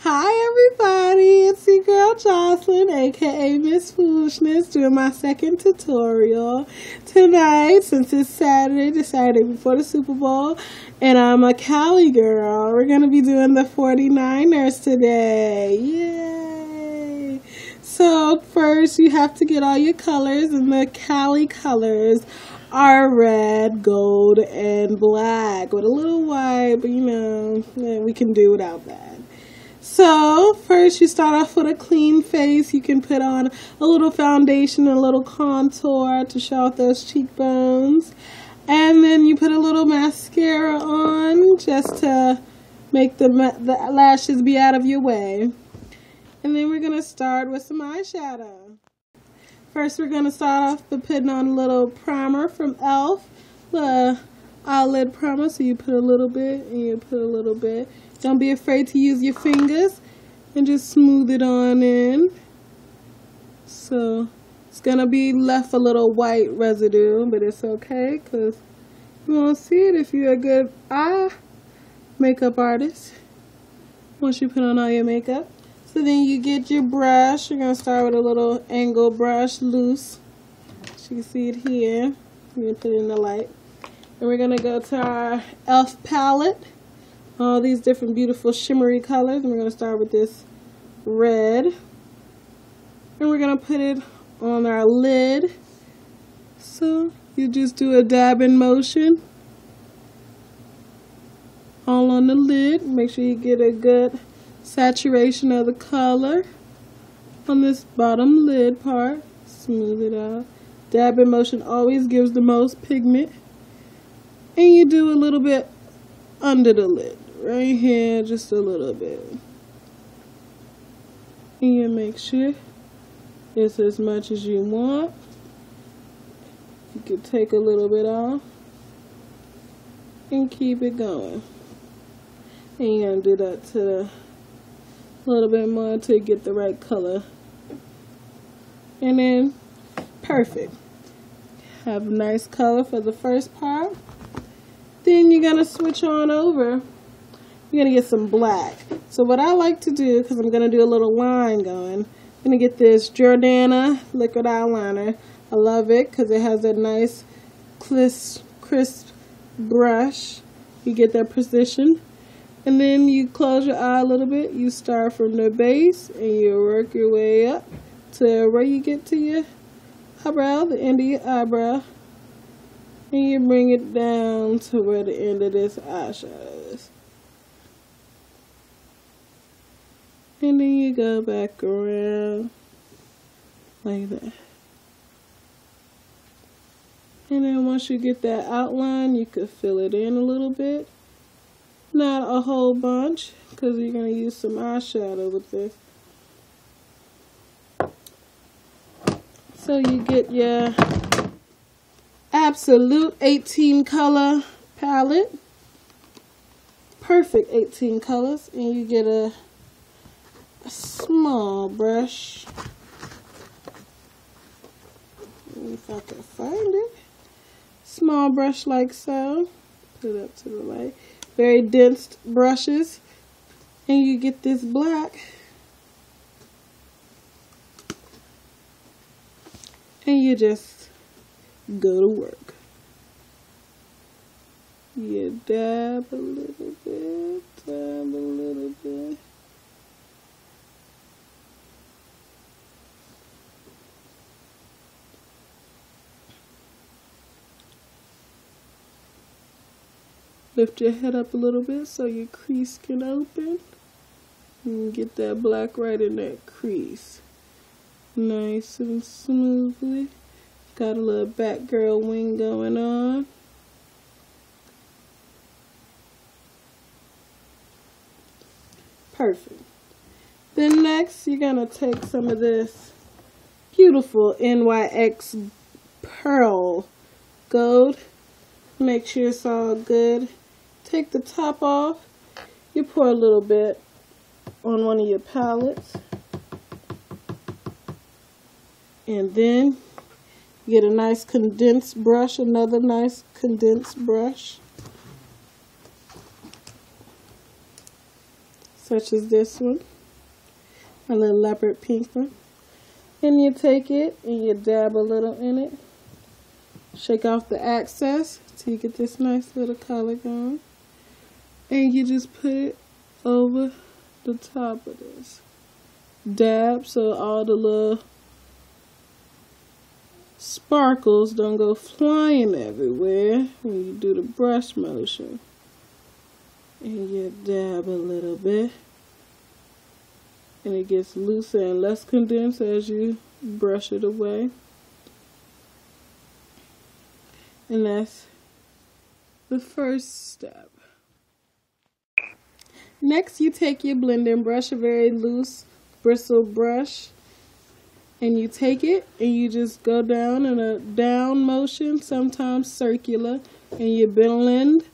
Hi everybody, it's your girl Jocelyn, aka Miss Foolishness, doing my second tutorial tonight since it's Saturday, the Saturday before the Super Bowl, and I'm a Cali girl. We're going to be doing the 49ers today. Yay! So first you have to get all your colors, and the Cali colors are red, gold, and black with a little white, but we can do without that. So first you start off with a clean face. You can put on a little foundation, a little contour to show off those cheekbones. And then you put a little mascara on just to make the lashes be out of your way. And then we're going to start with some eyeshadow. First we're going to start off by putting on a little primer from e.l.f. The eyelid primer. So you put a little bit and you put a little bit. Don't be afraid to use your fingers and just smooth it on in. So it's going to be left a little white residue, but it's okay because you won't see it if you're a good makeup artist once you put on all your makeup. So then you get your brush. You're going to start with a little angle brush, loose. As you can see it here. You put it in the light. And we're going to go to our e.l.f. palette. All these different beautiful shimmery colors. And we're going to start with this red. And we're going to put it on our lid. So you just do a dabbing motion all on the lid. Make sure you get a good saturation of the color on this bottom lid part. Smooth it out. Dabbing motion always gives the most pigment. And you do a little bit under the lid. Right here, just a little bit. And you make sure it's as much as you want. You can take a little bit off and keep it going. And you're going to do that to a little bit more until you get the right color. And then, perfect. Have a nice color for the first part. Then you're going to switch on over. You're going to get some black. So what I like to do, because I'm going to do a little line going, I'm going to get this Jordana liquid eyeliner. I love it because it has a nice crisp brush. You get that precision. And then you close your eye a little bit. You start from the base and you work your way up to where you get to your eyebrow, the end of your eyebrow. And you bring it down to where the end of this eyeshadow is. And then you go back around like that. And then once you get that outline, you could fill it in a little bit. Not a whole bunch, because you're going to use some eyeshadow with this. So you get your Absolute 18 color palette. Perfect 18 colors. And you get a small brush. If I can find it. Small brush like so. Put it up to the light. Very dense brushes. And you get this black. And you just go to work. You dab a little bit, dab a little bit. Lift your head up a little bit so your crease can open. And get that black right in that crease. Nice and smoothly. Got a little Batgirl wing going on. Perfect. Then next you're going to take some of this beautiful NYX Pearl Gold. Make sure it's all good. Take the top off. You pour a little bit on one of your palettes. And then get a nice condensed brush, another nice condensed brush. such as this one, a little leopard pink one. And you take it and you dab a little in it. Shake off the excess till you get this nice little color going. And you just put it over the top of this. Dab so all the little sparkles don't go flying everywhere when you do the brush motion. And you dab a little bit. And it gets looser and less condensed as you brush it away. And that's the first step. Next, you take your blending brush, a very loose bristle brush, and you take it and you just go down in a down motion, sometimes circular, and you blend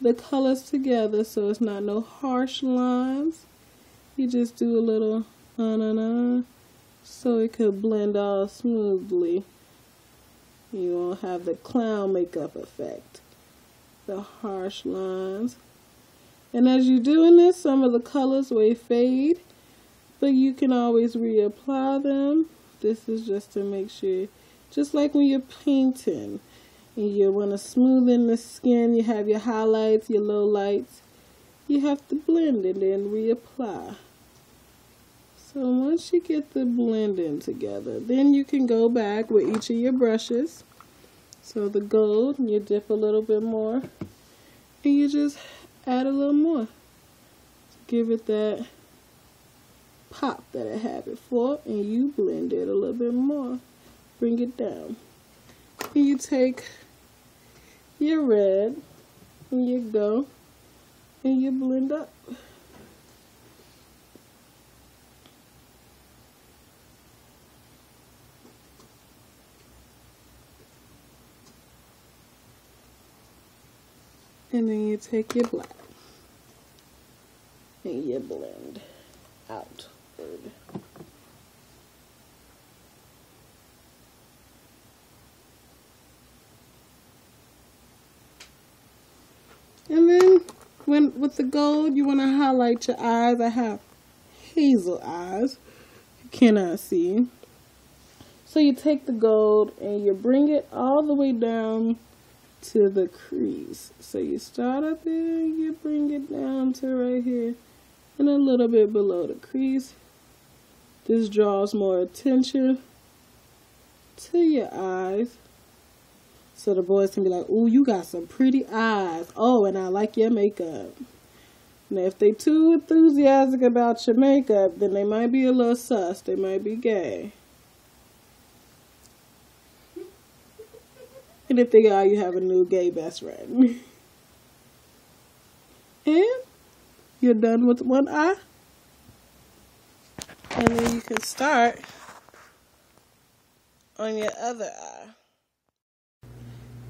the colors together so it's not no harsh lines. You just do a little so it could blend all smoothly. You won't have the clown makeup effect, the harsh lines. And as you're doing this, some of the colors will fade, but you can always reapply them. This is just to make sure, just like when you're painting and you want to smoothen the skin, you have your highlights, your lowlights. You have to blend and then reapply. So once you get the blending together, then you can go back with each of your brushes. So the gold, you dip a little bit more, and you just add a little more to give it that pop that it had before, and you blend it a little bit more. Bring it down. And you take your red, and you go, and you blend up. And then you take your black and you blend outward. And then with the gold, you want to highlight your eyes. I have hazel eyes. You cannot see. So you take the gold and you bring it all the way down to the crease. So you start up here, you bring it down to right here and a little bit below the crease. This draws more attention to your eyes, so the boys can be like, "Ooh, you got some pretty eyes. Oh, and I like your makeup." Now, if they too enthusiastic about your makeup, then they might be a little sus. They might be gay. And if they are, you have a new gay best friend. And you're done with one eye. And then you can start on your other eye.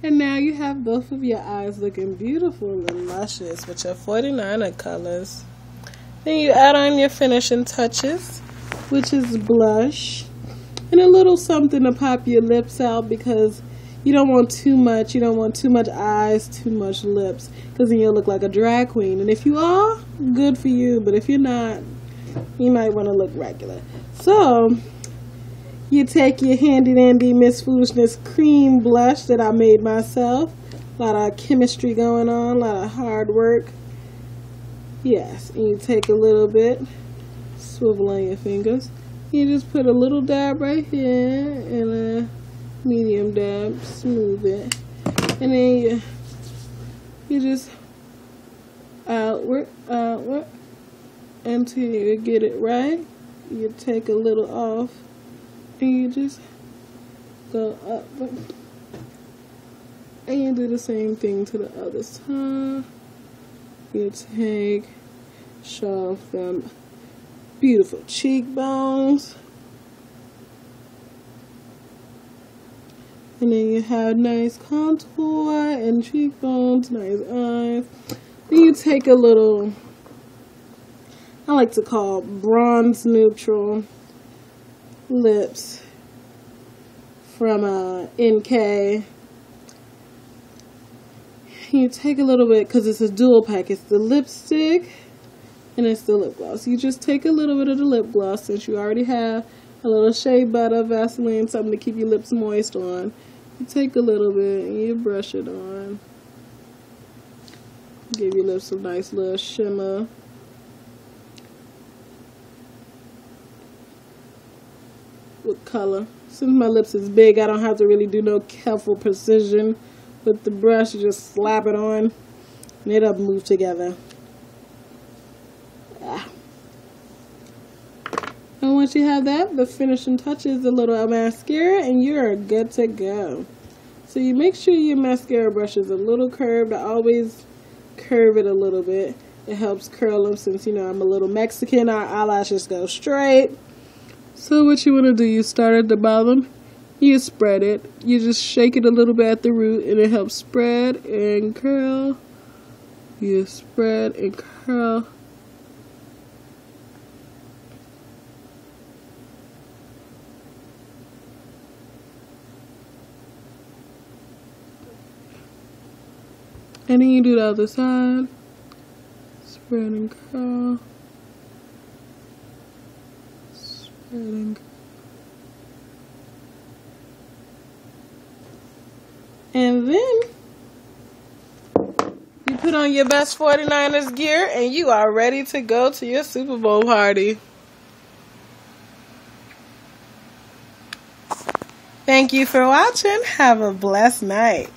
And now you have both of your eyes looking beautiful and luscious with your 49er colors. Then you add on your finishing touches, which is blush. And a little something to pop your lips out, because you don't want too much. You don't want too much eyes, too much lips, because then you'll look like a drag queen. And if you are, good for you. But if you're not, you might want to look regular. So you take your handy dandy Miss Foolishness cream blush that I made myself. A lot of chemistry going on, a lot of hard work. Yes, and you take a little bit, swivel on your fingers. You just put a little dab right here and a medium dab, smooth it, and then you just outward until you get it right. You take a little off and you just go up, and you do the same thing to the other side. You take, show off them beautiful cheekbones. And then you have nice contour and cheekbones, nice eyes. Then you take a little, I like to call bronze neutral lips from NK. You take a little bit, because it's a dual pack. It's the lipstick and it's the lip gloss. You just take a little bit of the lip gloss, since you already have a little shea butter, Vaseline, something to keep your lips moist on. You take a little bit and you brush it on. Give your lips a nice little shimmer. With color. Since my lips is big, I don't have to really do no careful precision with the brush. You just slap it on and it'll move together. And once you have that, the finishing touch is a little mascara and you're good to go. So you make sure your mascara brush is a little curved. I always curve it a little bit. It helps curl them, since, you know, I'm a little Mexican. Our eyelashes go straight. So what you want to do, you start at the bottom, you spread it. You just shake it a little bit at the root and it helps spread and curl. You spread and curl. And then you do the other side. Spread and curl. Spread and curl. And then you put on your best 49ers gear and you are ready to go to your Super Bowl party. Thank you for watching. Have a blessed night.